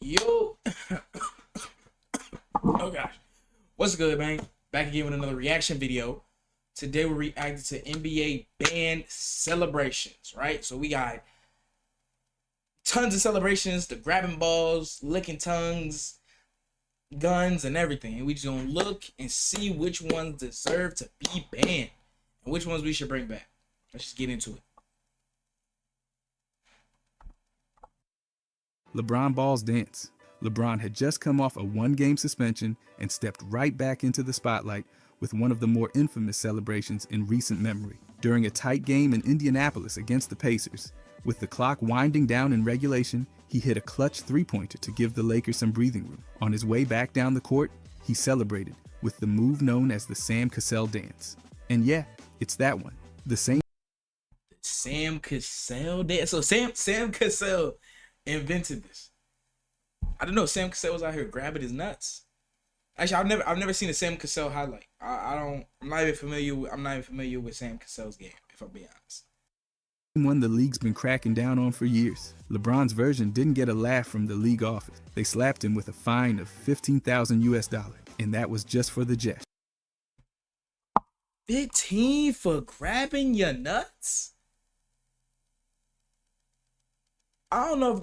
Yo, oh gosh, what's good, man? Back again with another reaction video. Today we're reacting to NBA band celebrations, right? So we got tons of celebrations, the grabbing balls, licking tongues, guns, and everything. And we just gonna look and see which ones deserve to be banned and which ones we should bring back. Let's just get into it. LeBron Ball's dance. LeBron had just come off a one-game suspension and stepped right back into the spotlight with one of the more infamous celebrations in recent memory. During a tight game in Indianapolis against the Pacers, with the clock winding down in regulation, he hit a clutch three-pointer to give the Lakers some breathing room. On his way back down the court, he celebrated with the move known as the Sam Cassell dance. And yeah, it's that one. The same Sam Cassell dance. So Sam Cassell invented this. I don't know. Sam Cassell was out here grabbing his nuts. Actually, I've never seen a Sam Cassell highlight. I'm not even familiar with Sam Cassell's game, if I'm being honest. one the league's been cracking down on for years. LeBron's version didn't get a laugh from the league office. They slapped him with a fine of $15,000 US, and that was just for the gesture. 15 for grabbing your nuts? I don't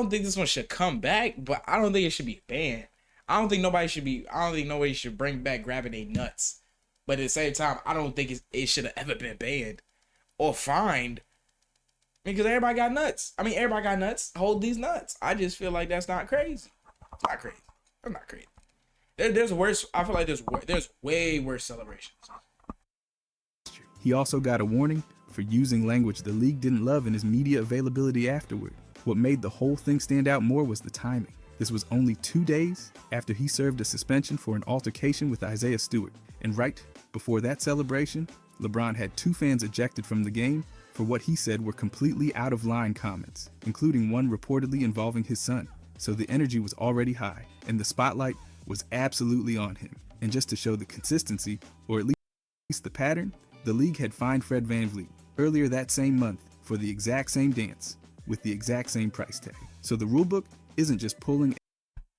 think this one should come back, but I don't think it should be banned. I don't think nobody should bring back grabbing their nuts. But at the same time, I don't think it should have ever been banned or fined. Because everybody got nuts. I mean, everybody got nuts. Hold these nuts. I just feel like that's not crazy. It's not crazy. That's not crazy. There's worse. I feel like there's way worse celebrations. He also got a warning for using language the league didn't love in his media availability afterward. What made the whole thing stand out more was the timing. This was only 2 days after he served a suspension for an altercation with Isaiah Stewart. And right before that celebration, LeBron had 2 fans ejected from the game for what he said were completely out of line comments, including one reportedly involving his son. So the energy was already high, and the spotlight was absolutely on him. And just to show the consistency, or at least the pattern, the league had fined Fred VanVleet earlier that same month for the exact same dance with the exact same price tag. So the rulebook isn't just pulling.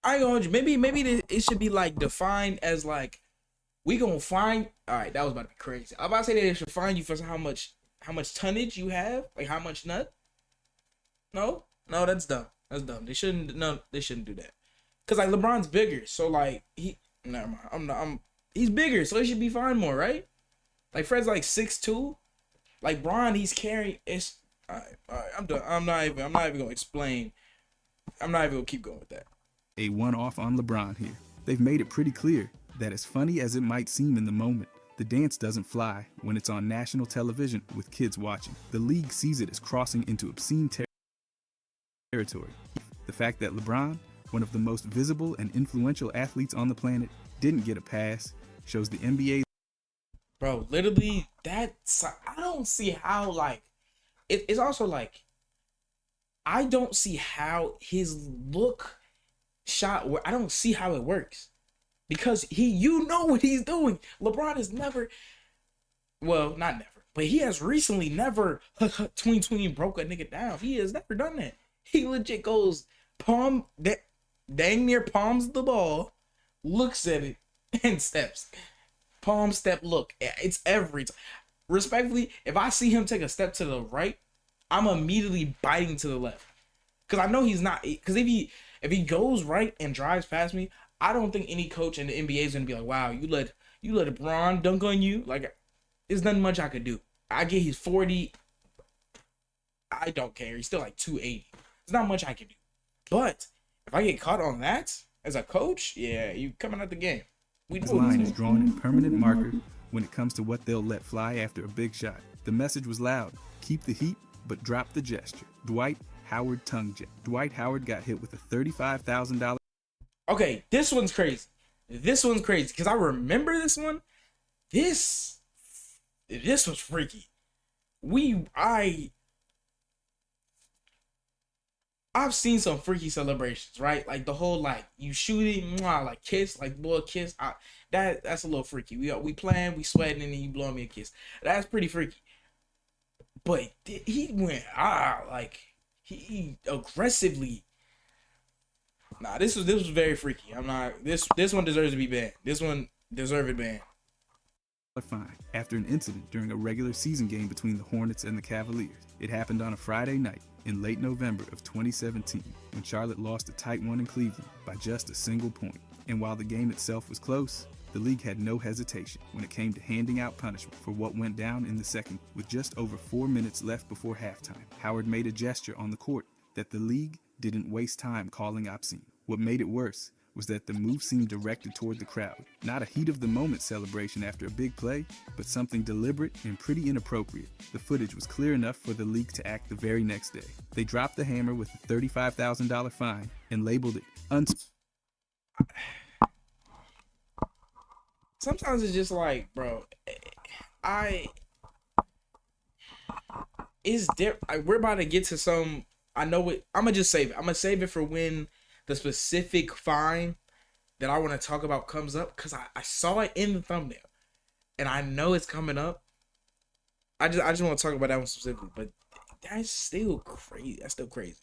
I ain't gonna maybe it should be like defined as like we gonna find. All right, that was about to be crazy. I'm about to say that they should fine you for how much tonnage you have, like how much nut. No, that's dumb. That's dumb. They shouldn't do that. Cause like LeBron's bigger, so like never mind. He's bigger, so he should be fined more, right? Like Fred's like 6'2". Like Bron, he's carrying. It's all right. I'm done. I'm not even gonna explain. I'm not even gonna keep going with that. A one-off on LeBron here. They've made it pretty clear that as funny as it might seem in the moment, the dance doesn't fly when it's on national television with kids watching. The league sees it as crossing into obscene territory. The fact that LeBron, one of the most visible and influential athletes on the planet, didn't get a pass shows the NBA. Bro, literally, I don't see how, like, it's also like, I don't see how his look shot, I don't see how it works. Because you know what he's doing. LeBron is never, well, not never, but he has recently never tween broke a nigga down. He has never done that. He legit goes dang near palms the ball, looks at it, and steps. Palm step look. It's every time. Respectfully, if I see him take a step to the right, I'm immediately biting to the left. Because I know he's not. Because if he goes right and drives past me, I don't think any coach in the NBA is gonna be like, wow, you let LeBron dunk on you. Like, there's nothing much I could do. I get he's 40. I don't care. He's still like 280. There's not much I can do. But if I get caught on that as a coach, yeah, you coming out the game. His line is drawn in permanent marker when it comes to what they'll let fly after a big shot. The message was loud: keep the heat, but drop the gesture. Dwight Howard tongue jet. Dwight Howard got hit with a $35,000. Okay, this one's crazy. Because I remember this one. This was freaky. I've seen some freaky celebrations, right? Like the whole like you shooting, like kiss, like blow a kiss. That's a little freaky. We playing, we sweating, and then you blowing me a kiss. That's pretty freaky. But he went like he aggressively Nah, this was very freaky. I'm not this one deserves to be banned. This one deserved banned. Fine after an incident during a regular season game between the Hornets and the Cavaliers. It happened on a Friday night in late November of 2017 when Charlotte lost a tight one in Cleveland by just a single point. And while the game itself was close, the league had no hesitation when it came to handing out punishment for what went down in the second. With just over 4 minutes left before halftime, Howard made a gesture on the court that the league didn't waste time calling obscene. What made it worse was that the move seemed directed toward the crowd. Not a heat of the moment celebration after a big play, but something deliberate and pretty inappropriate. The footage was clear enough for the league to act the very next day. They dropped the hammer with a $35,000 fine and labeled it Sometimes it's just like, bro, it's different. We're about to get to some. I know it. I'm gonna just save it. I'm gonna save it for when the specific fine that I want to talk about comes up, because I saw it in the thumbnail and I know it's coming up. I just want to talk about that one specifically, but that's still crazy. That's still crazy.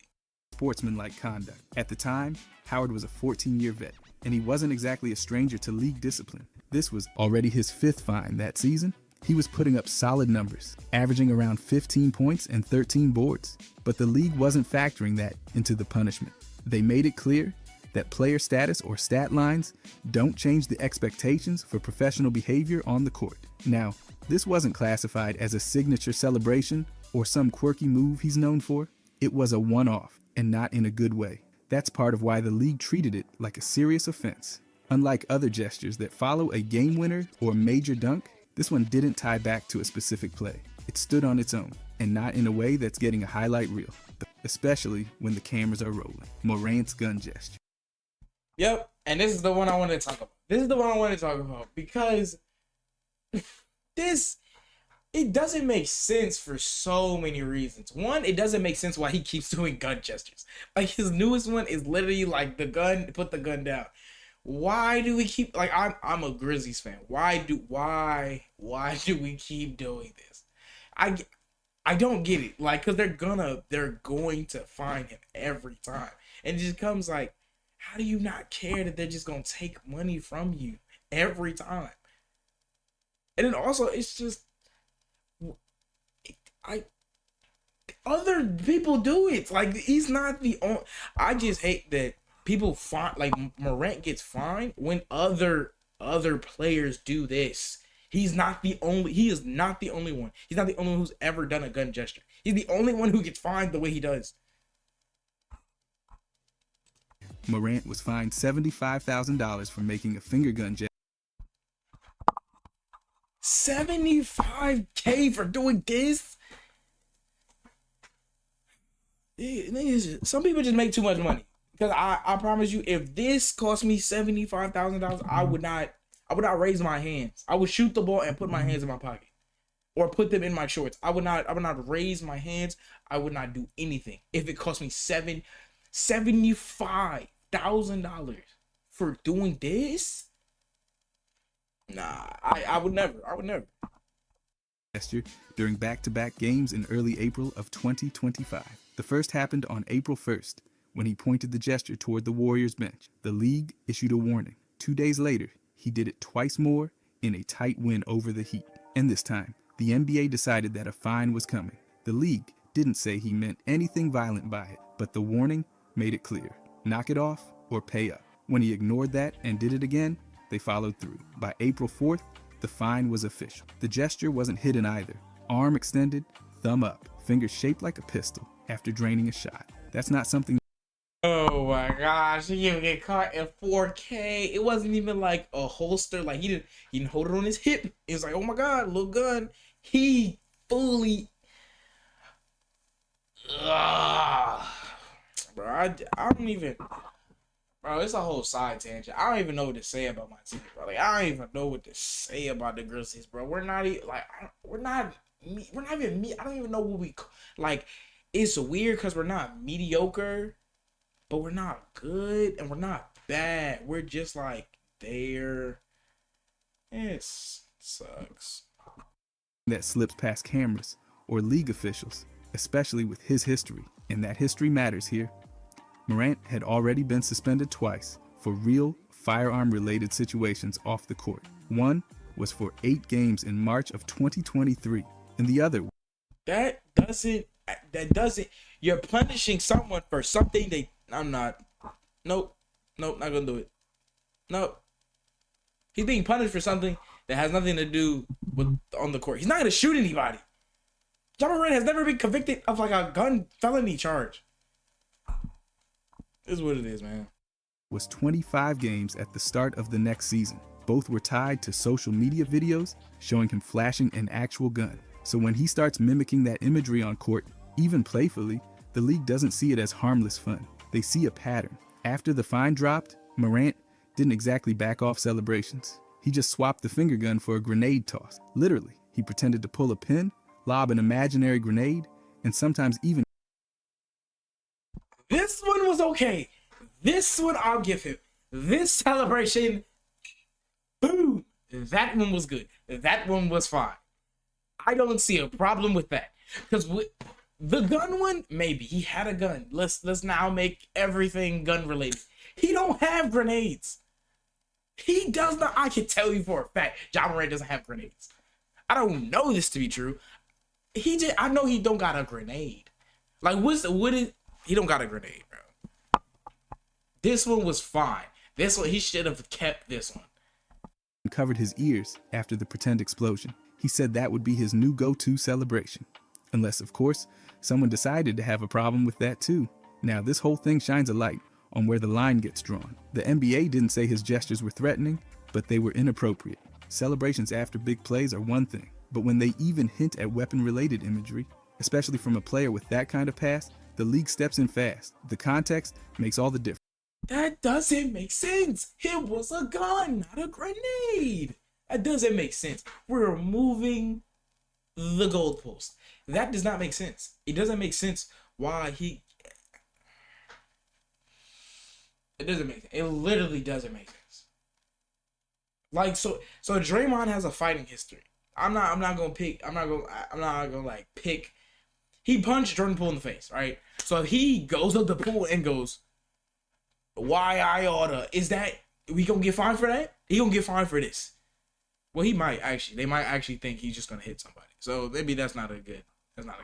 Sportsmanlike conduct. At the time, Howard was a 14-year vet, and he wasn't exactly a stranger to league discipline. This was already his 5th fine that season. He was putting up solid numbers, averaging around 15 points and 13 boards. But the league wasn't factoring that into the punishment. They made it clear that player status or stat lines don't change the expectations for professional behavior on the court. Now, this wasn't classified as a signature celebration or some quirky move he's known for. It was a one-off, and not in a good way. That's part of why the league treated it like a serious offense. Unlike other gestures that follow a game winner or major dunk, this one didn't tie back to a specific play. It stood on its own, and not in a way that's getting a highlight reel, especially when the cameras are rolling. Morant's gun gesture. Yep, and this is the one I want to talk about. This is the one I want to talk about because it doesn't make sense for so many reasons. One, it doesn't make sense why he keeps doing gun gestures. Like, his newest one is literally like the gun, put the gun down. Why do we keep, like, I'm a Grizzlies fan. Why do we keep doing this? I don't get it. Like, cause they're going to find him every time. And it just comes like, how do you not care that they're just gonna take money from you every time? And then also, it's just, other people do it. Like, he's not the only. I just hate that people find, like, Morant gets fined when other players do this. He is not the only one. He's not the only one who's ever done a gun gesture. He's the only one who gets fined the way he does. Morant was fined $75,000 for making a finger gun gesture. $75K for doing this? Some people just make too much money. Because I promise you, if this cost me $75,000, I would not raise my hands. I would shoot the ball and put my hands in my pocket, or put them in my shorts. I would not raise my hands. I would not do anything if it cost me $75,000 for doing this. Nah, I would never. Gesture during back-to-back games in early April of 2025. The first happened on April 1st, when he pointed the gesture toward the Warriors bench. The league issued a warning. 2 days later, he did it twice more in a tight win over the Heat. And this time, the NBA decided that a fine was coming. The league didn't say he meant anything violent by it, but the warning made it clear. Knock it off or pay up. When he ignored that and did it again, they followed through. By April 4th, the fine was official. The gesture wasn't hidden either. Arm extended, thumb up, fingers shaped like a pistol after draining a shot. That's not something. Oh my gosh, he didn't get caught in 4K. It wasn't even like a holster. Like, he didn't hold it on his hip. It was like, oh my god, little gun. He fully. Bro, I don't even. Bro, it's a whole side tangent. I don't even know what to say about my team, bro. Like, I don't even know what to say about the Grizzlies, bro. We're not even like, we're not even me. I don't even know what we like. It's weird because we're not mediocre, but we're not good and we're not bad. We're just like there. It sucks. That slips past cameras or league officials, especially with his history, and that history matters here. Morant had already been suspended twice for real firearm-related situations off the court. One was for 8 games in March of 2023, and the other... That doesn't, you're punishing someone for something nope, not gonna do it. Nope. He's being punished for something that has nothing to do with on the court. He's not gonna shoot anybody. Ja Morant has never been convicted of like a gun felony charge. This is what it is, man. Was 25 games at the start of the next season. Both were tied to social media videos showing him flashing an actual gun. So when he starts mimicking that imagery on court, even playfully, the league doesn't see it as harmless fun. They see a pattern. After the fine dropped, Morant didn't exactly back off celebrations. He just swapped the finger gun for a grenade toss. Literally, he pretended to pull a pin, lob an imaginary grenade, and sometimes even... This one was okay. This one I'll give him. This celebration, boom, that one was good. That one was fine. I don't see a problem with that. Because the gun one, maybe he had a gun. Let's now make everything gun related. He don't have grenades. He does not. I can tell you for a fact, Ja Morant doesn't have grenades. I don't know this to be true. I know he don't got a grenade. Like he don't got a grenade, bro. This one was fine. This one, he should have kept this one. Covered his ears after the pretend explosion. He said that would be his new go-to celebration. Unless, of course, someone decided to have a problem with that too. Now, this whole thing shines a light on where the line gets drawn. The NBA didn't say his gestures were threatening, but they were inappropriate. Celebrations after big plays are one thing, but when they even hint at weapon-related imagery, especially from a player with that kind of past, the league steps in fast. The context makes all the difference. That doesn't make sense. It was a gun, not a grenade. That doesn't make sense. We're moving the goalpost. That does not make sense. It doesn't make sense why he... It doesn't make sense. It literally doesn't make sense. Like, so Draymond has a fighting history. I'm not gonna like pick. He punched Jordan Poole in the face, right? So if he goes up the pool and goes, "Why I oughta," is that we gonna get fined for that? He gonna get fined for this. Well, he might actually. They might actually think he's just gonna hit somebody. So maybe that's not a good one.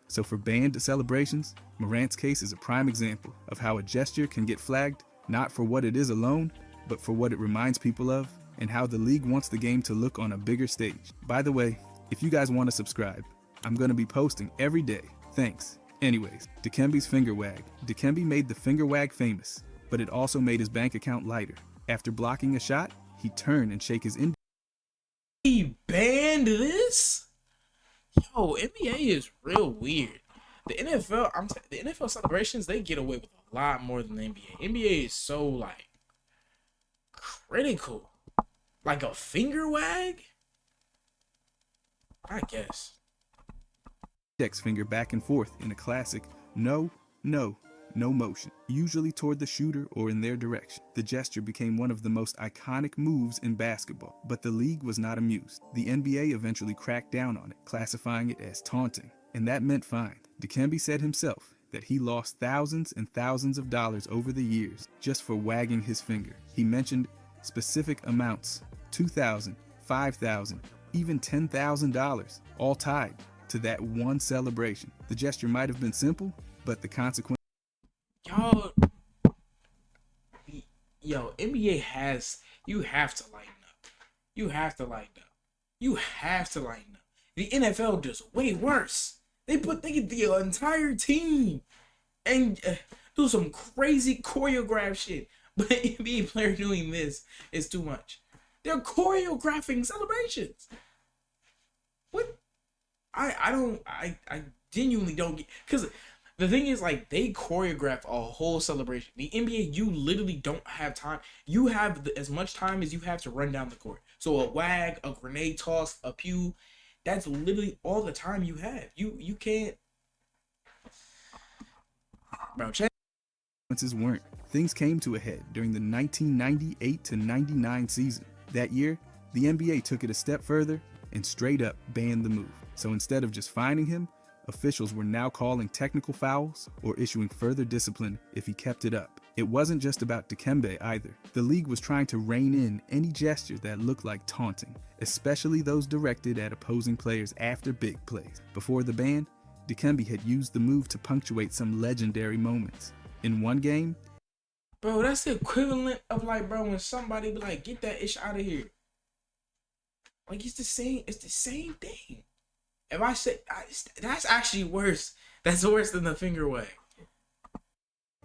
So for banned celebrations, Morant's case is a prime example of how a gesture can get flagged not for what it is alone, but for what it reminds people of, and how the league wants the game to look on a bigger stage. By the way, if you guys want to subscribe, I'm going to be posting every day. Thanks. Anyways, Dikembe's finger wag. Dikembe made the finger wag famous, but it also made his bank account lighter. After blocking a shot, he turned and shake his index. He banned this? Yo, NBA is real weird. The NFL, the NFL celebrations, they get away with a lot more than the NBA. NBA is so like critical. Like a finger wag? I guess. Index finger back and forth in a classic no motion, usually toward the shooter or in their direction. The gesture became one of the most iconic moves in basketball, but the league was not amused. The NBA eventually cracked down on it, classifying it as taunting, and that meant fine. Dikembe said himself that he lost thousands and thousands of dollars over the years just for wagging his finger. He mentioned specific amounts, $2,000, $5,000, even $10,000, all tied to that one celebration. The gesture might have been simple, but the consequence... Yo, NBA has... You have to lighten up. You have to lighten up. You have to lighten up. The NFL does way worse. They get the entire team and do some crazy choreographed shit. But an NBA player doing this is too much. They're choreographing celebrations. What? I genuinely don't get, because the thing is, like, they choreograph a whole celebration. The NBA, you literally don't have time. You have as much time as you have to run down the court. So a wag, a grenade toss, a pew, that's literally all the time you have. You can't, bro. Weren't. Things came to a head during the 1998 to 99 season. That year, the NBA took it a step further and straight up banned the move. So instead of just fining him, Officials were now calling technical fouls or issuing further discipline if he kept it up. It wasn't just about Dikembe either. The league was trying to rein in any gesture that looked like taunting, especially those directed at opposing players after big plays. Before the ban, Dikembe had used the move to punctuate some legendary moments. In one game, bro, that's the equivalent of like, bro, when somebody be like, get that ish out of here. Like, it's the same thing. If I say, that's actually worse. That's worse than the finger wag.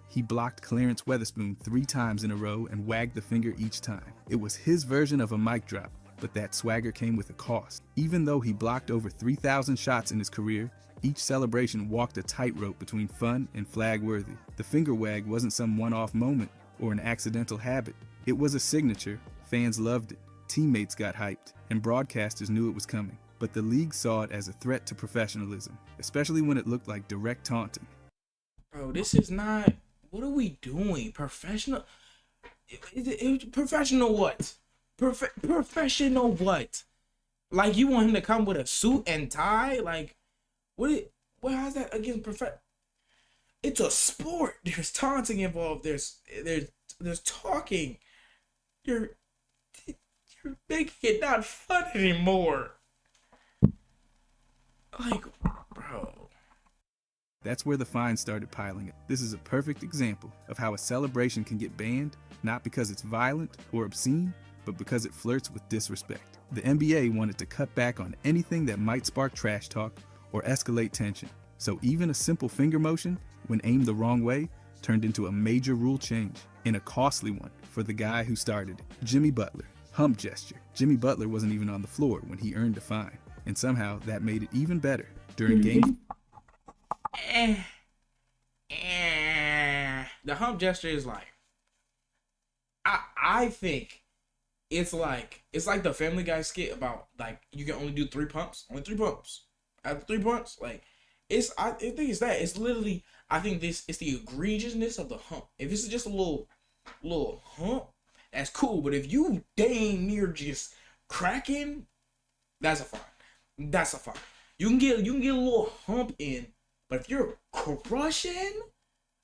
He blocked Clarence Weatherspoon 3 times in a row and wagged the finger each time. It was his version of a mic drop, but that swagger came with a cost. Even though he blocked over 3,000 shots in his career, each celebration walked a tightrope between fun and flag-worthy. The finger wag wasn't some one-off moment or an accidental habit. It was a signature. Fans loved it. Teammates got hyped, and broadcasters knew it was coming. But the league saw it as a threat to professionalism, especially when it looked like direct taunting. Bro, this is not... What are we doing? Professional? Professional what? Professional what? Like, you want him to come with a suit and tie? Like, how's that against It's a sport. There's taunting involved. There's talking. You're making it not fun anymore. Like, bro. That's where the fines started piling up. This is a perfect example of how a celebration can get banned, not because it's violent or obscene, but because it flirts with disrespect. The NBA wanted to cut back on anything that might spark trash talk or escalate tension. So even a simple finger motion, when aimed the wrong way, turned into a major rule change, and a costly one for the guy who started it. Jimmy Butler, hump gesture. Jimmy Butler wasn't even on the floor when he earned a fine, and somehow that made it even better. During game... The hump gesture is like, I think it's like the Family Guy skit about like you can only do 3 pumps, only 3 pumps. After 3 pumps, like I think it's that. It's literally, I think it's the egregiousness of the hump. If it's just a little hump, that's cool. But if you dang near just cracking, that's a fine. That's a fine. You can get a little hump in. But if you're crushing,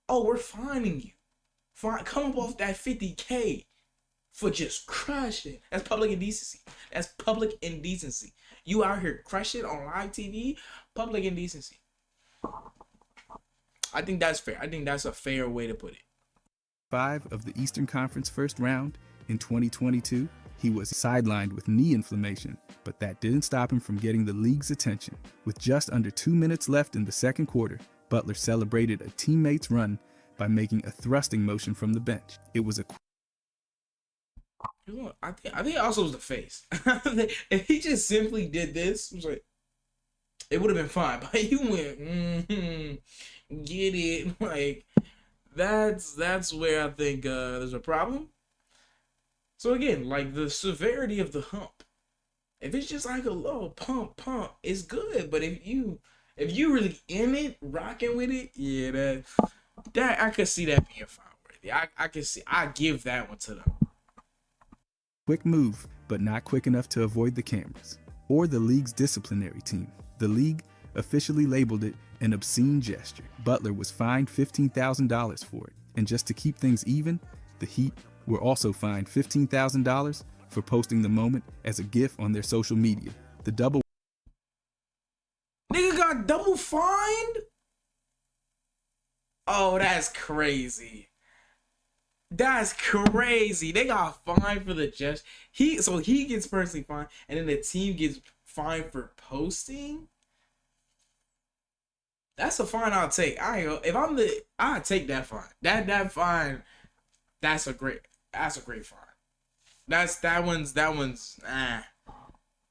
oh, we're fining you. Come up off that 50K for just crushing. That's public indecency. That's public indecency. You out here crushing on live TV, public indecency. I think that's fair. I think that's a fair way to put it. 5 of the Eastern Conference first round in 2022, he was sidelined with knee inflammation, but that didn't stop him from getting the league's attention. With just under 2 minutes left in the second quarter, Butler celebrated a teammate's run by making a thrusting motion from the bench. It was a... I think it also was the face. If he just simply did this, it was like, it would have been fine. But you went, get it. Like, that's where I think there's a problem. So again, like the severity of the hump. If it's just like a little pump, it's good. But if you really in it, rocking with it, yeah, that I could see that being fine worthy. I can see. I give that one to them. Quick move, but not quick enough to avoid the cameras or the league's disciplinary team. The league officially labeled it an obscene gesture. Butler was fined $15,000 for it, and just to keep things even, the Heat were also fined $15,000 for posting the moment as a GIF on their social media. The double... Nigga got double fined? Oh, that's crazy. That's crazy. They got fined for the gesture. He gets personally fined, and then the team gets fined for posting. That's a fine I'll take. I'll take that fine. That fine. That's a great fine. That one's.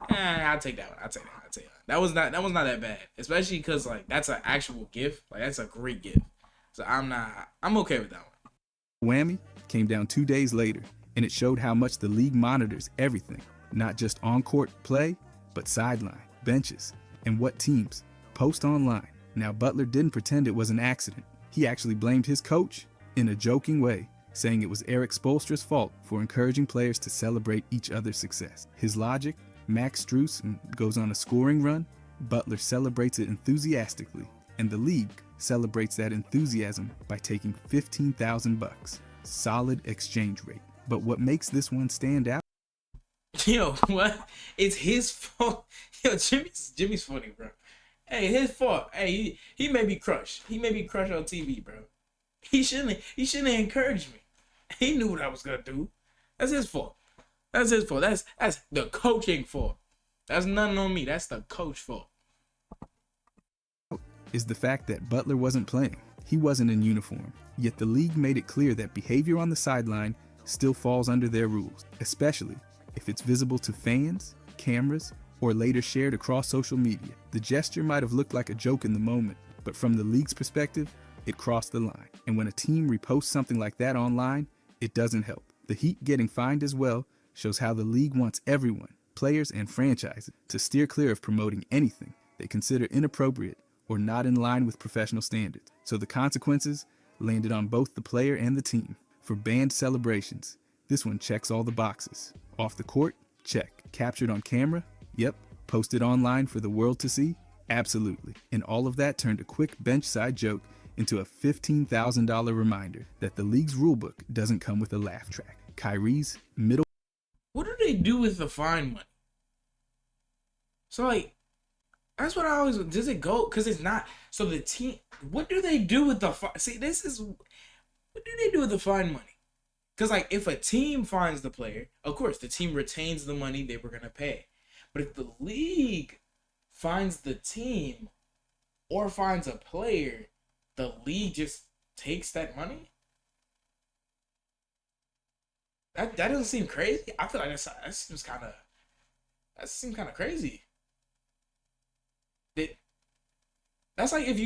I'll take that one. That was not that bad, especially because like that's an actual gift. Like that's a great gift. So I'm okay with that one. Whammy came down 2 days later, and it showed how much the league monitors everything, not just on-court play, but sideline, benches, and what teams post online. Now Butler didn't pretend it was an accident. He actually blamed his coach in a joking way, saying it was Eric Spoelstra's fault for encouraging players to celebrate each other's success. His logic, Max Strus goes on a scoring run, Butler celebrates it enthusiastically, and the league celebrates that enthusiasm by taking $15,000. Solid exchange rate. But what makes this one stand out? Yo, what? It's his fault. Yo, Jimmy's funny, bro. Hey, his fault. Hey, he made me crush. He made me crush on TV, bro. He shouldn't have encouraged me. He knew what I was gonna do. That's his fault. That's his fault. That's the coaching fault. That's nothing on me. That's the coach fault. Is the fact that Butler wasn't playing. He wasn't in uniform. Yet the league made it clear that behavior on the sideline still falls under their rules, especially if it's visible to fans, cameras, or later shared across social media. The gesture might have looked like a joke in the moment, but from the league's perspective, it crossed the line. And when a team reposts something like that online, it doesn't help. The Heat getting fined as well shows how the league wants everyone, players and franchises, to steer clear of promoting anything they consider inappropriate or not in line with professional standards. So the consequences landed on both the player and the team. For banned celebrations, this one checks all the boxes. Off the court? Check. Captured on camera? Yep. Posted online for the world to see? Absolutely. And all of that turned a quick bench-side joke into a $15,000 reminder that the league's rulebook doesn't come with a laugh track. Kyrie's middle... What do they do with the fine money? So, like, that's what I always... Does it go? Because it's not... So the team... What do they do with the... See, this is... What do they do with the fine money? Because, like, if a team fines the player, of course, the team retains the money they were going to pay. But if the league fines the team or fines a player, the league just takes that money? That doesn't seem crazy. I feel like that seems kind of crazy. That's like if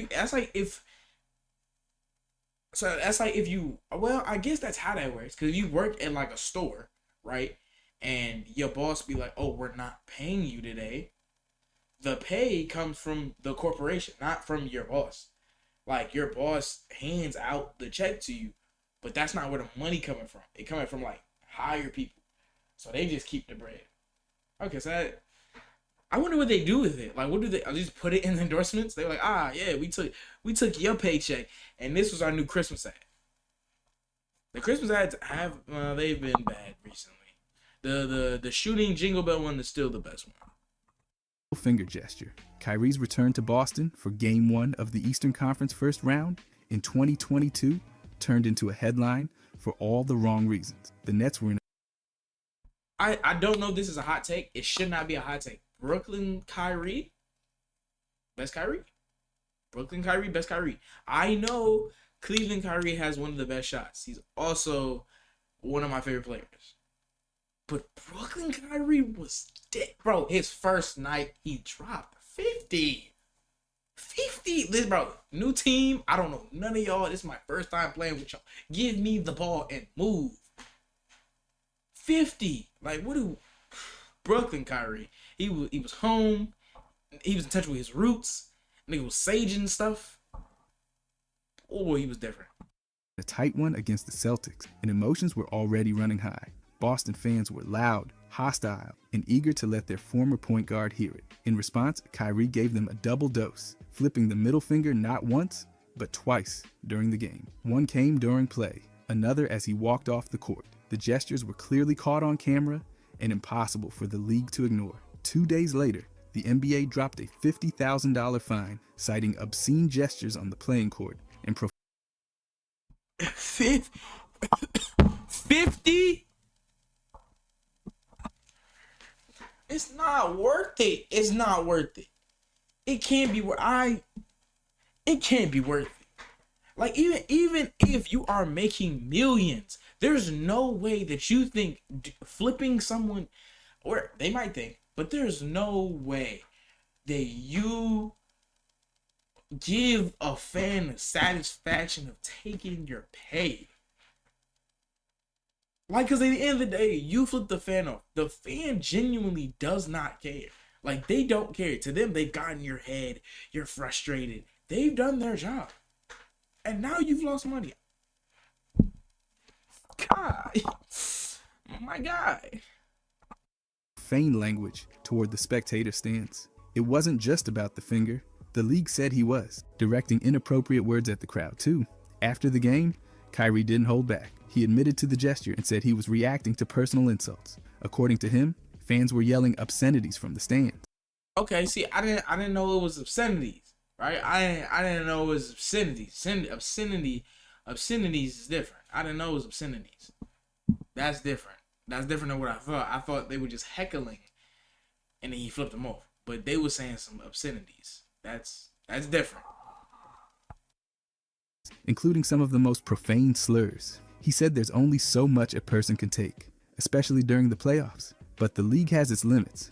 you, well, I guess that's how that works. Because if you work at like a store, right? And your boss be like, oh, we're not paying you today. The pay comes from the corporation, not from your boss. Like, your boss hands out the check to you, but that's not where the money coming from. It coming from, like, higher people. So they just keep the bread. Okay, so I wonder what they do with it. Like, what do they just put it in the endorsements? They're like, yeah, we took your paycheck, and this was our new Christmas ad. The Christmas ads they've been bad recently. The shooting Jingle Bell one is still the best one. Finger gesture. Kyrie's return to Boston for Game 1 of the Eastern Conference first round in 2022 turned into a headline for all the wrong reasons. The Nets were in... I don't know if this is a hot take. It should not be a hot take. Brooklyn Kyrie, best Kyrie. Brooklyn Kyrie, best Kyrie. I know Cleveland Kyrie has one of the best shots. He's also one of my favorite players. But Brooklyn Kyrie was dead. Bro, his first night, he dropped 50. 50. This, bro, new team. I don't know none of y'all. This is my first time playing with y'all. Give me the ball and move. 50. Like, what do... Brooklyn Kyrie. He was home. He was in touch with his roots. Nigga was saging stuff. Oh, he was different. A tight one against the Celtics, and emotions were already running high. Boston fans were loud, hostile, and eager to let their former point guard hear it. In response, Kyrie gave them a double dose, flipping the middle finger not once, but twice during the game. One came during play, another as he walked off the court. The gestures were clearly caught on camera and impossible for the league to ignore. 2 days later, the NBA dropped a $50,000 fine, citing obscene gestures on the playing court and 50? It's not worth it. It's not worth it. It can't be it can't be worth it. Like, even if you are making millions, there's no way that you think flipping someone, or they might think, but there's no way that you give a fan the satisfaction of taking your pay. Like, because at the end of the day, you flip the fan off. The fan genuinely does not care. Like, they don't care. To them, they've gotten your head. You're frustrated. They've done their job. And now you've lost money. God. My guy. Feign language toward the spectator stands. It wasn't just about the finger. The league said he was, directing inappropriate words at the crowd too. After the game, Kyrie didn't hold back. He admitted to the gesture and said he was reacting to personal insults. According to him, fans were yelling obscenities from the stands. Okay, see, I didn't know it was obscenities, right? I didn't know it was obscenities. Obscenities is different. I didn't know it was obscenities. That's different. That's different than what I thought. I thought they were just heckling, and then he flipped them off. But they were saying some obscenities. That's different. Including some of the most profane slurs. He said there's only so much a person can take, especially during the playoffs. But the league has its limits,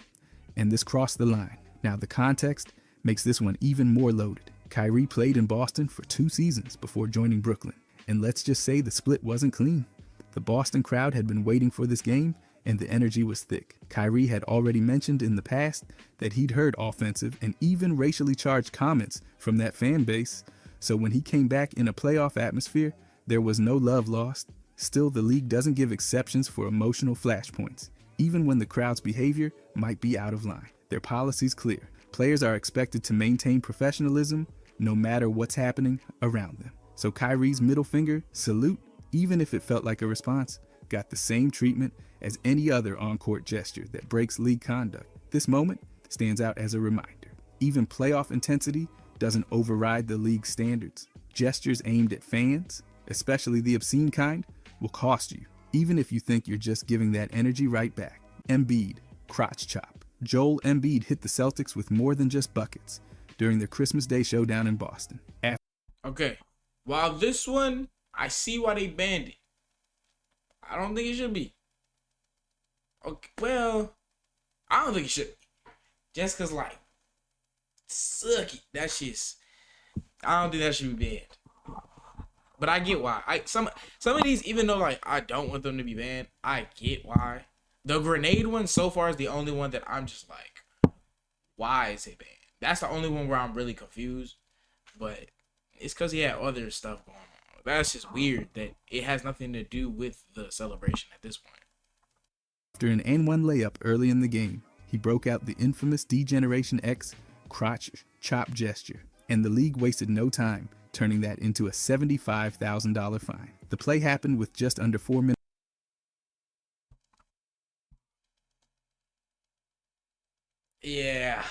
and this crossed the line. Now the context makes this one even more loaded. Kyrie played in Boston for 2 seasons before joining Brooklyn, and let's just say the split wasn't clean. The Boston crowd had been waiting for this game, and the energy was thick. Kyrie had already mentioned in the past that he'd heard offensive and even racially charged comments from that fan base, so when he came back in a playoff atmosphere, there was no love lost. Still, the league doesn't give exceptions for emotional flashpoints, even when the crowd's behavior might be out of line. Their policy's clear. Players are expected to maintain professionalism no matter what's happening around them. So Kyrie's middle finger, salute, even if it felt like a response, got the same treatment as any other on-court gesture that breaks league conduct. This moment stands out as a reminder. Even playoff intensity doesn't override the league's standards. Gestures aimed at fans, especially the obscene kind, will cost you, even if you think you're just giving that energy right back. Embiid, crotch chop. Joel Embiid hit the Celtics with more than just buckets during their Christmas Day showdown in Boston. Okay, while this one, I see why they banned it. I don't think it should be. Okay, well, I don't think it should be. Just cause like, sucky. That shit's. I don't think that should be banned. But I get why. Some of these, even though like I don't want them to be banned, I get why. The grenade one so far is the only one that I'm just like, why is it banned? That's the only one where I'm really confused. But it's because he had other stuff going on. That's just weird that it has nothing to do with the celebration at this point. After an and-one layup early in the game, he broke out the infamous D-Generation X crotch chop gesture, and the league wasted no time turning that into a $75,000 fine. The play happened with just under 4 minutes. Yeah,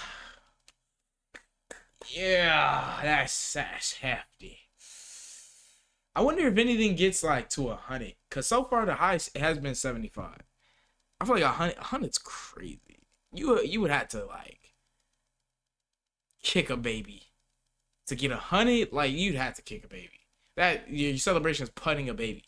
that's hefty. I wonder if anything gets like to 100, cause so far the highest it has been 75. I feel like 100's crazy. You would have to like kick a baby to get 100. Like you'd have to kick a baby. That your celebration is putting a baby.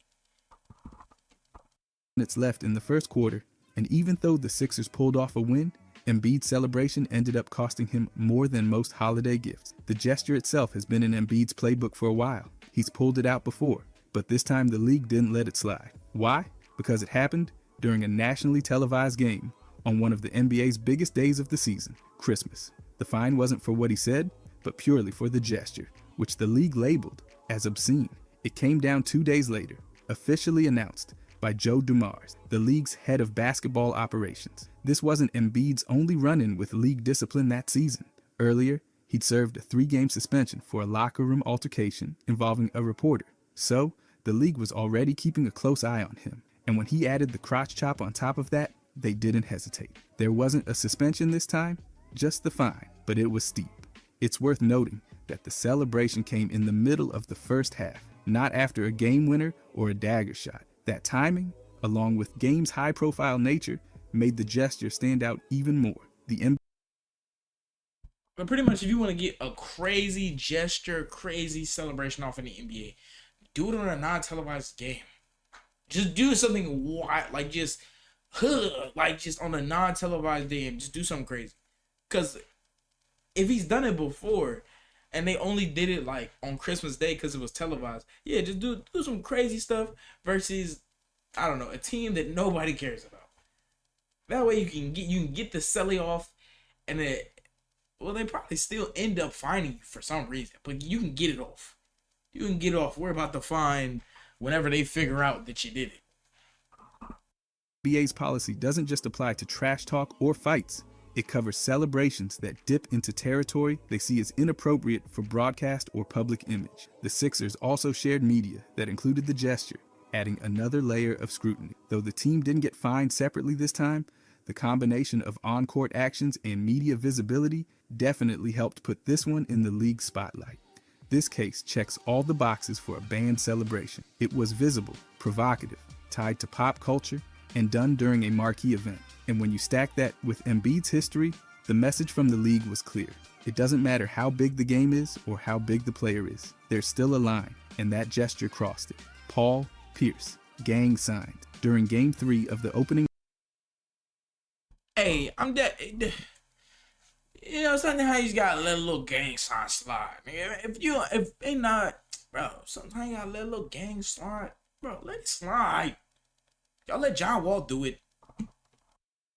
Minutes left in the first quarter, and even though the Sixers pulled off a win, Embiid's celebration ended up costing him more than most holiday gifts. The gesture itself has been in Embiid's playbook for a while. He's pulled it out before, but this time the league didn't let it slide. Why? Because it happened during a nationally televised game on one of the NBA's biggest days of the season, Christmas. The fine wasn't for what he said, but purely for the gesture, which the league labeled as obscene. It came down 2 days later, officially announced by Joe Dumars, the league's head of basketball operations. This wasn't Embiid's only run-in with league discipline that season. Earlier, he'd served a 3-game suspension for a locker room altercation involving a reporter. So, the league was already keeping a close eye on him. And when he added the crotch chop on top of that, they didn't hesitate. There wasn't a suspension this time, just the fine, but it was steep. It's worth noting that the celebration came in the middle of the first half, not after a game winner or a dagger shot. That timing, along with game's high-profile nature, made the gesture stand out even more. But pretty much, if you want to get a crazy gesture, crazy celebration off in the NBA, do it on a non-televised game. Just do something wild, like just on a non-televised game. Just do something crazy. Because if he's done it before, and they only did it like on Christmas Day because it was televised, yeah, just do some crazy stuff versus, I don't know, a team that nobody cares about. That way you can get the celly off, and they probably still end up fining you for some reason, but you can get it off. You can get it off. Worry about the fine whenever they figure out that you did it. NBA's policy doesn't just apply to trash talk or fights. It covers celebrations that dip into territory they see as inappropriate for broadcast or public image. The Sixers also shared media that included the gesture, adding another layer of scrutiny. Though the team didn't get fined separately this time, the combination of on-court actions and media visibility definitely helped put this one in the league spotlight. This case checks all the boxes for a banned celebration. It was visible, provocative, tied to pop culture, and done during a marquee event. And when you stack that with Embiid's history, the message from the league was clear. It doesn't matter how big the game is or how big the player is. There's still a line, and that gesture crossed it. Paul Pierce, gang signed, during Game 3 of the opening. Hey, I'm dead. You know, sometimes how you gotta let a little gang sign slide. If they not, bro, sometimes you gotta let a little gang slide. Bro, let it slide. Y'all let John Wall do it.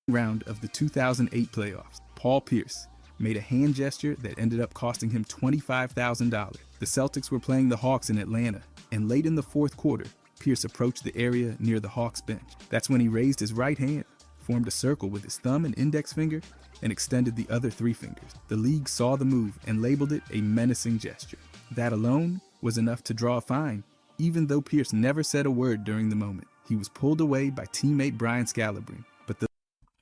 Round of the 2008 playoffs, Paul Pierce made a hand gesture that ended up costing him $25,000. The Celtics were playing the Hawks in Atlanta, and late in the fourth quarter, Pierce approached the area near the Hawks bench. That's when he raised his right hand, formed a circle with his thumb and index finger, and extended the other three fingers. The league saw the move and labeled it a menacing gesture. That alone was enough to draw a fine, even though Pierce never said a word during the moment. He was pulled away by teammate Brian Scalabrine, but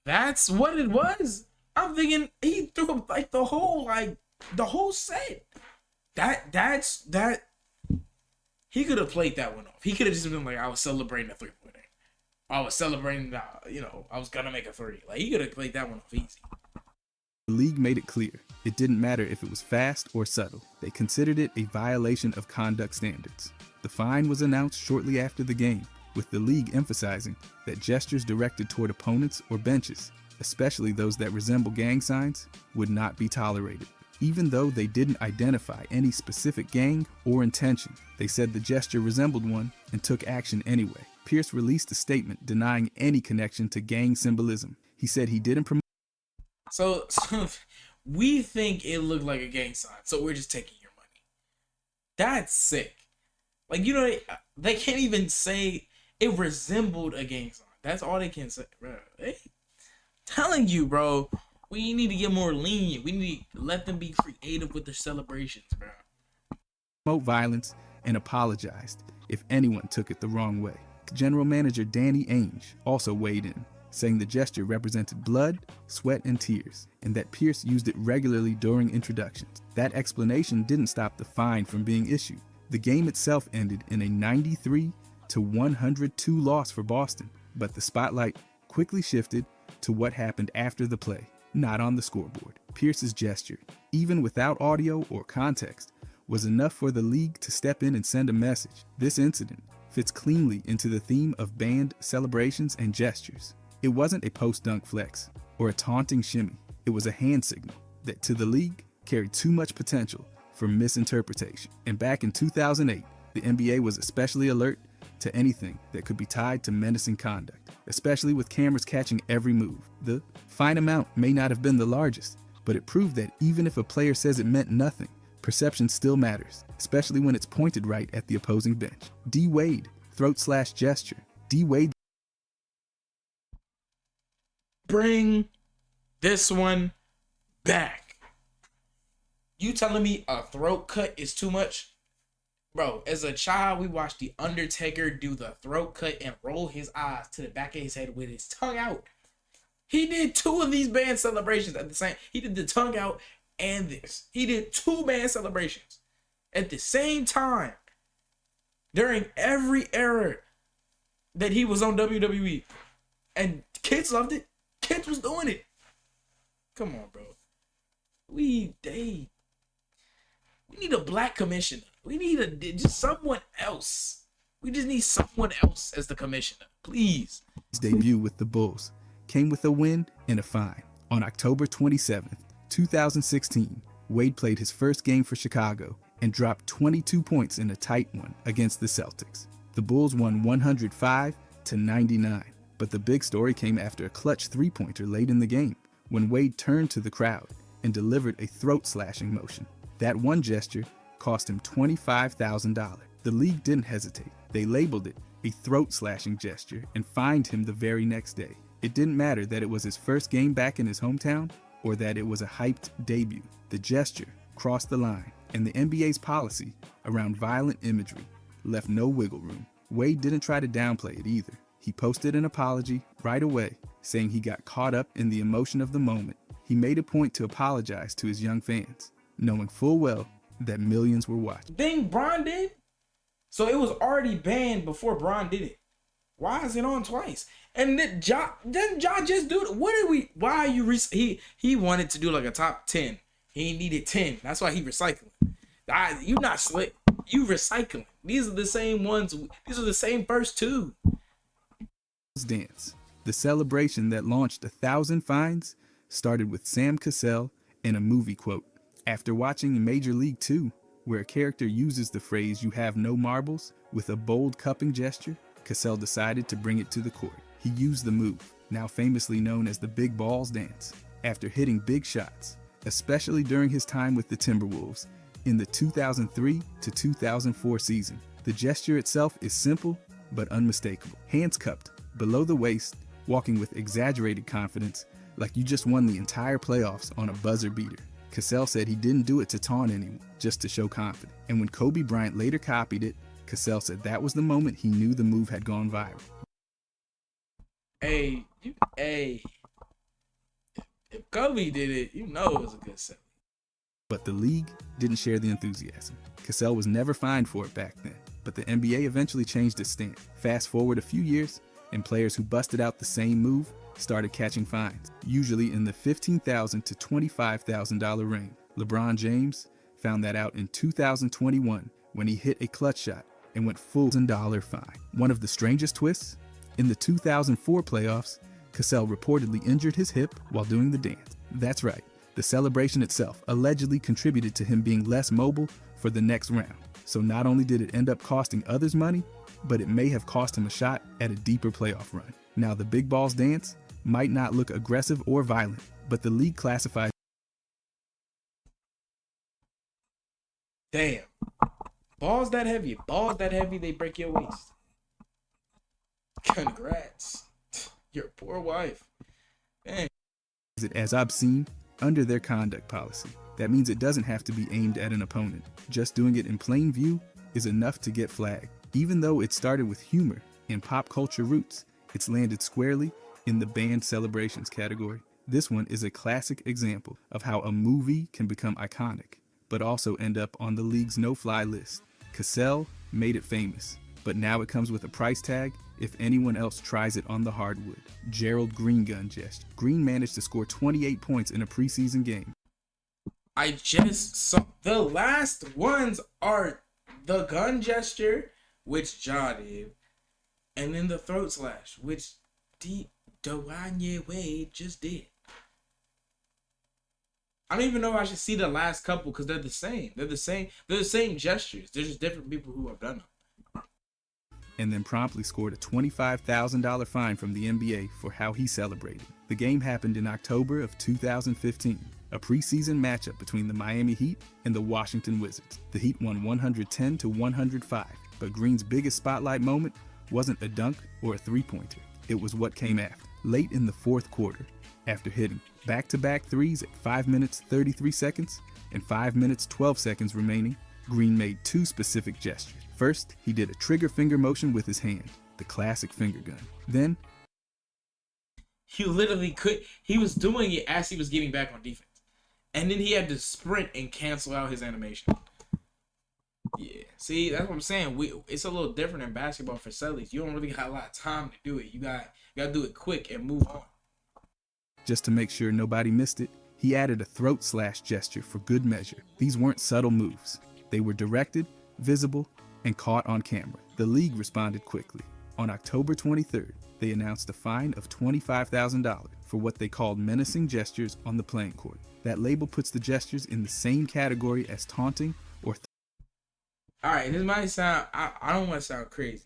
That's what it was. I'm thinking he threw like the whole set. That he could have played that one off. He could have just been like, I was celebrating a 3-pointer. I was celebrating I was gonna make a 3. Like, he could have played that one off easy. the league made it clear it didn't matter if it was fast or subtle. They considered it a violation of conduct standards. The fine was announced shortly after the game, with the league emphasizing that gestures directed toward opponents or benches, especially those that resemble gang signs, would not be tolerated. Even though they didn't identify any specific gang or intention, they said the gesture resembled one and took action anyway. Pierce released a statement denying any connection to gang symbolism. He said he didn't promote. So we think it looked like a gang sign, so we're just taking your money. That's sick. Like, they can't even say it resembled a gang sign. That's all they can say, bro. Telling you, bro, we need to get more lenient. We need to let them be creative with their celebrations, bro. Promote violence and apologized if anyone took it the wrong way. General Manager Danny Ainge also weighed in, saying the gesture represented blood, sweat, and tears, and that Pierce used it regularly during introductions. That explanation didn't stop the fine from being issued. The game itself ended in a 93-102 loss for Boston, but the spotlight quickly shifted to what happened after the play, not on the scoreboard. Pierce's gesture, even without audio or context, was enough for the league to step in and send a message. This incident fits cleanly into the theme of banned celebrations and gestures. It wasn't a post-dunk flex or a taunting shimmy. It was a hand signal that, to the league, carried too much potential for misinterpretation. And back in 2008, the NBA was especially alert to anything that could be tied to menacing conduct, especially with cameras catching every move. The fine amount may not have been the largest, but it proved that even if a player says it meant nothing, perception still matters, especially when it's pointed right at the opposing bench. D. Wade, throat/gesture. D. Wade. Bring this one back. You telling me a throat cut is too much? Bro, as a child, we watched The Undertaker do the throat cut and roll his eyes to the back of his head with his tongue out. He did 2 of these band celebrations at the same. He did the tongue out and this. He did 2 band celebrations at the same time during every era that he was on WWE. And kids loved it. Kids was doing it. Come on, bro. We need a black commissioner. We need just someone else. We just need someone else as the commissioner, please. His debut with the Bulls came with a win and a fine. On October 27th, 2016, Wade played his first game for Chicago and dropped 22 points in a tight one against the Celtics. The Bulls won 105-99, but the big story came after a clutch three-pointer late in the game when Wade turned to the crowd and delivered a throat-slashing motion. That one gesture cost him $25,000. The league didn't hesitate. They labeled it a throat-slashing gesture and fined him the very next day. It didn't matter that it was his first game back in his hometown or that it was a hyped debut. The gesture crossed the line, and the NBA's policy around violent imagery left no wiggle room. Wade didn't try to downplay it either. He posted an apology right away, saying he got caught up in the emotion of the moment. He made a point to apologize to his young fans, knowing full well that millions were watching. Thing Bron did? So it was already banned before Bron did it. Why is it on twice? And then didn't Ja just do it? What did we? Why are you? He wanted to do like a top 10. He needed 10. That's why he recycling. You not slick. You recycling. These are the same ones. These are the same first two. Dance. The celebration that launched 1,000 fines started with Sam Cassell and a movie quote. After watching Major League 2, where a character uses the phrase "you have no marbles" with a bold cupping gesture, Cassell decided to bring it to the court. He used the move, now famously known as the Big Balls Dance, after hitting big shots, especially during his time with the Timberwolves in the 2003 to 2004 season. The gesture itself is simple but unmistakable. Hands cupped, below the waist, walking with exaggerated confidence, like you just won the entire playoffs on a buzzer beater. Cassell said he didn't do it to taunt anyone, just to show confidence. And when Kobe Bryant later copied it, Cassell said that was the moment he knew the move had gone viral. Hey, if Kobe did it, you know it was a good set. But the league didn't share the enthusiasm. Cassell was never fined for it back then, but the NBA eventually changed its stance. Fast forward a few years, and players who busted out the same move started catching fines, usually in the $15,000 to $25,000 range. LeBron James found that out in 2021 when he hit a clutch shot and went full $1,000 fine. One of the strangest twists, in the 2004 playoffs, Cassell reportedly injured his hip while doing the dance. That's right, the celebration itself allegedly contributed to him being less mobile for the next round. So not only did it end up costing others money, but it may have cost him a shot at a deeper playoff run. Now the Big Balls Dance might not look aggressive or violent, but the league classifies. Damn. Balls that heavy, they break your waist. Congrats. Your poor wife. Dang. It as obscene under their conduct policy. That means it doesn't have to be aimed at an opponent. Just doing it in plain view is enough to get flagged. Even though it started with humor and pop culture roots, it's landed squarely in the banned celebrations category. This one is a classic example of how a movie can become iconic, but also end up on the league's no-fly list. Cassell made it famous, but now it comes with a price tag if anyone else tries it on the hardwood. Gerald Green gun gesture. Green managed to score 28 points in a preseason game. I just saw the last ones are the gun gesture, which Ja did, and then the throat slash, which Dwayne Wade just did. I don't even know if I should see the last couple because they're the same. They're the same gestures. They're just different people who have done them. And then promptly scored a $25,000 fine from the NBA for how he celebrated. The game happened in October of 2015, a preseason matchup between the Miami Heat and the Washington Wizards. The Heat won 110 to 105, but Green's biggest spotlight moment wasn't a dunk or a three-pointer. It was what came after. Late in the fourth quarter, after hitting back-to-back threes at 5 minutes 33 seconds and 5 minutes 12 seconds remaining, Green made two specific gestures. First, he did a trigger finger motion with his hand, the classic finger gun. Then, he was doing it as he was getting back on defense. And then he had to sprint and cancel out his animation. Yeah, see, that's what I'm saying. It's a little different in basketball for Celtics. You don't really got a lot of time to do it. You got to do it quick and move on. Just to make sure nobody missed it, he added a throat slash gesture for good measure. These weren't subtle moves. They were directed, visible, and caught on camera. The league responded quickly. On October 23rd, they announced a fine of $25,000 for what they called menacing gestures on the playing court. That label puts the gestures in the same category as taunting or all right, this might sound, I don't want to sound crazy,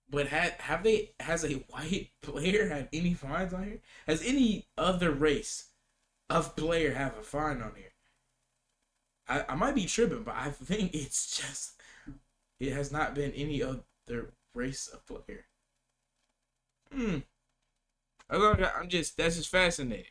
but has a white player had any fines on here? Has any other race of player have a fine on here? I might be tripping, but I think it's just, it has not been any other race of player. That's just fascinating.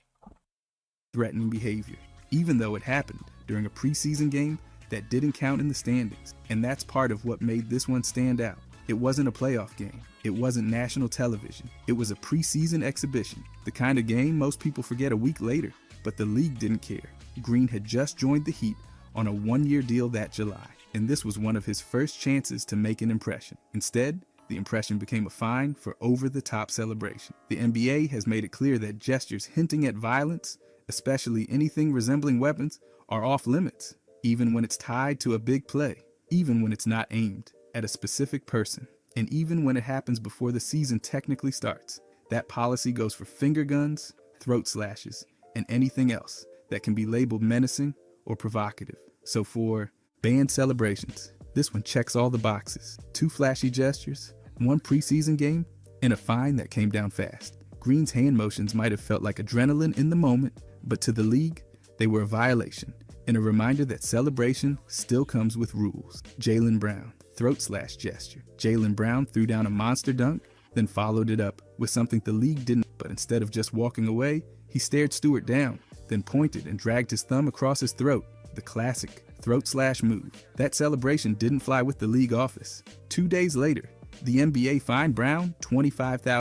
Threatening behavior, even though it happened during a preseason game that didn't count in the standings. And that's part of what made this one stand out. It wasn't a playoff game. It wasn't national television. It was a preseason exhibition, the kind of game most people forget a week later. But the league didn't care. Green had just joined the Heat on a one-year deal that July, and this was one of his first chances to make an impression. Instead, the impression became a fine for over-the-top celebration. The NBA has made it clear that gestures hinting at violence, especially anything resembling weapons, are off limits, even when it's tied to a big play, even when it's not aimed at a specific person, and even when it happens before the season technically starts. That policy goes for finger guns, throat slashes, and anything else that can be labeled menacing or provocative. So for banned celebrations, this one checks all the boxes. 2 flashy gestures, 1 preseason game, and a fine that came down fast. Green's hand motions might have felt like adrenaline in the moment, but to the league, they were a violation and a reminder that celebration still comes with rules. Jaylen Brown, throat slash gesture. Jaylen Brown threw down a monster dunk, then followed it up with something the league didn't, but instead of just walking away, he stared Stewart down, then pointed and dragged his thumb across his throat, the classic throat slash move. That celebration didn't fly with the league office. 2 days later, the NBA fined Brown $25,000.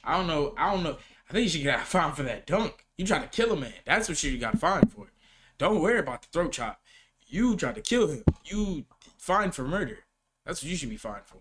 I don't know. I think you should get fined for that dunk. You tried to kill a man. That's what you got fined for. Don't worry about the throat chop. You tried to kill him. You fined for murder. That's what you should be fined for.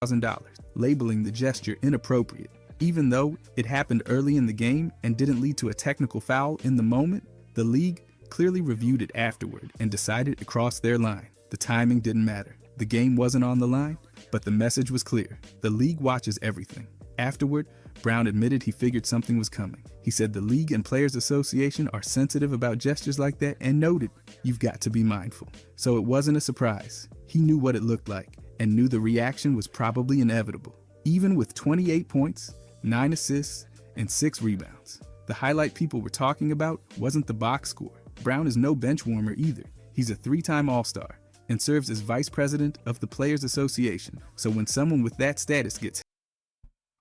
$1,000, labeling the gesture inappropriate. Even though it happened early in the game and didn't lead to a technical foul in the moment, the league clearly reviewed it afterward and decided it crossed their line. The timing didn't matter. The game wasn't on the line, but the message was clear. The league watches everything. Afterward, Brown admitted he figured something was coming. He said the league and Players Association are sensitive about gestures like that and noted, you've got to be mindful. So it wasn't a surprise. He knew what it looked like and knew the reaction was probably inevitable. Even with 28 points, 9 assists, and 6 rebounds, the highlight people were talking about wasn't the box score. Brown is no bench warmer either. He's a 3-time All-Star and serves as vice president of the Players Association. So when someone with that status gets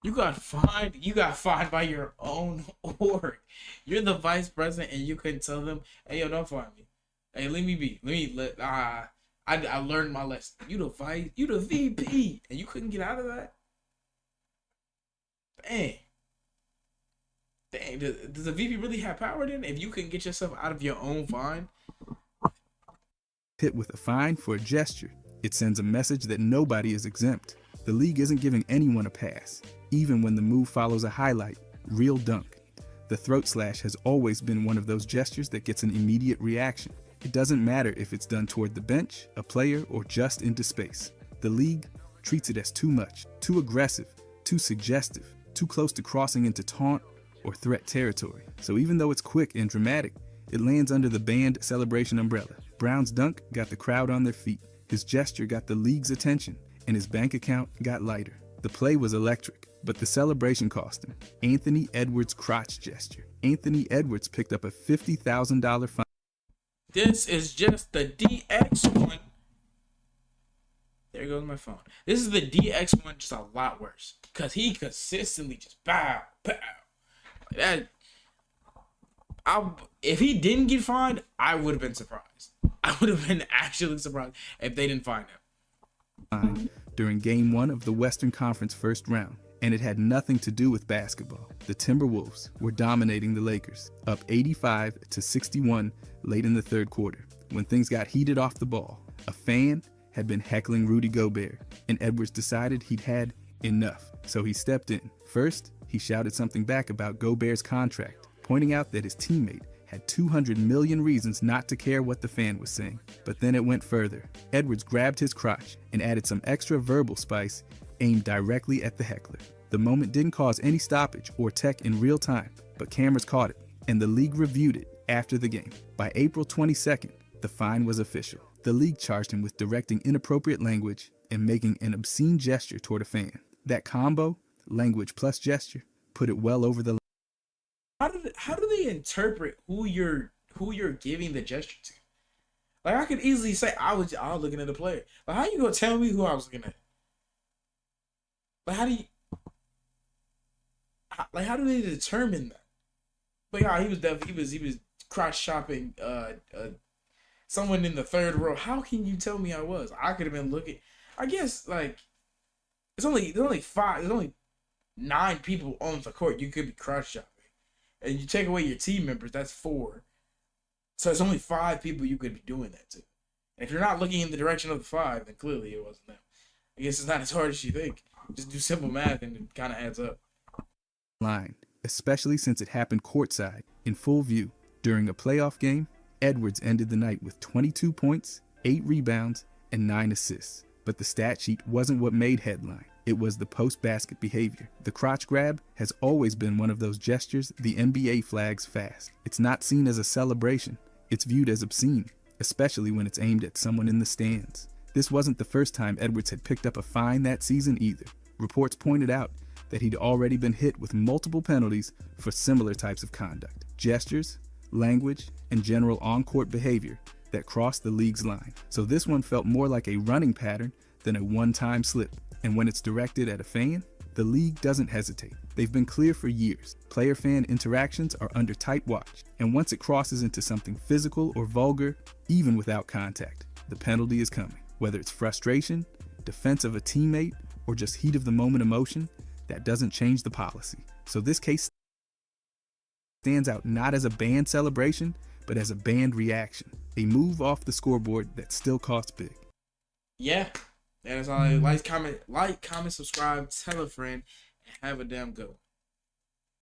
You got fined by your own org. You're the vice president and you couldn't tell them, hey, yo, don't fine me. Hey, let me be. I learned my lesson. You the VP, and you couldn't get out of that? Dang, does the VP really have power then? If you couldn't get yourself out of your own fine? hit with a fine for a gesture, it sends a message that nobody is exempt. The league isn't giving anyone a pass, even when the move follows a highlight, real dunk. The throat slash has always been one of those gestures that gets an immediate reaction. It doesn't matter if it's done toward the bench, a player, or just into space. The league treats it as too much, too aggressive, too suggestive, too close to crossing into taunt or threat territory. So even though it's quick and dramatic, it lands under the banned celebration umbrella. Brown's dunk got the crowd on their feet. His gesture got the league's attention, and his bank account got lighter. The play was electric, but the celebration cost him. Anthony Edwards' crotch gesture. Anthony Edwards picked up a $50,000 fine. This is just the DX1. There goes my phone. This is the DX1, just a lot worse. Because he consistently just pow. If he didn't get fined, I would have been surprised. I would have been actually surprised if they didn't fine him. During Game 1 of the Western Conference first round, and it had nothing to do with basketball. The Timberwolves were dominating the Lakers, up 85-61 late in the third quarter. When things got heated off the ball, a fan had been heckling Rudy Gobert, and Edwards decided he'd had enough, so he stepped in. First, he shouted something back about Gobert's contract, pointing out that his teammate had 200 million reasons not to care what the fan was saying. But then it went further. Edwards grabbed his crotch and added some extra verbal spice aimed directly at the heckler. The moment didn't cause any stoppage or tech in real time, but cameras caught it, and the league reviewed it after the game. By April 22nd, the fine was official. The league charged him with directing inappropriate language and making an obscene gesture toward a fan. That combo, language plus gesture, put it well over the line. How do they interpret who you're giving the gesture to? Like, I could easily say I was looking at the player. Like, how you gonna tell me who I was looking at? But how do you? how do they determine that? But yeah, he was definitely he was crotch shopping someone in the third row. How can you tell me I was? I could have been looking. I guess like there's only five. There's only 9 people on the court. You could be crotch shopping, and you take away your team members. That's 4. So it's only 5 people you could be doing that to. And if you're not looking in the direction of the 5, then clearly it wasn't them. I guess it's not as hard as you think. Just do simple math and it kind of adds up. Line, especially since it happened courtside, in full view. During a playoff game, Edwards ended the night with 22 points, 8 rebounds, and 9 assists. But the stat sheet wasn't what made headline. It was the post-basket behavior. The crotch grab has always been one of those gestures the NBA flags fast. It's not seen as a celebration. It's viewed as obscene, especially when it's aimed at someone in the stands. This wasn't the first time Edwards had picked up a fine that season either. Reports pointed out that he'd already been hit with multiple penalties for similar types of conduct. Gestures, language, and general on-court behavior that crossed the league's line. So this one felt more like a running pattern than a one-time slip. And when it's directed at a fan, the league doesn't hesitate. They've been clear for years. Player-fan interactions are under tight watch. And once it crosses into something physical or vulgar, even without contact, the penalty is coming. Whether it's frustration, defense of a teammate, or just heat of the moment emotion, that doesn't change the policy. So this case stands out not as a banned celebration, but as a banned reaction. A move off the scoreboard that still costs big. Yeah. That is all. Like, comment, subscribe, tell a friend, and have a damn go.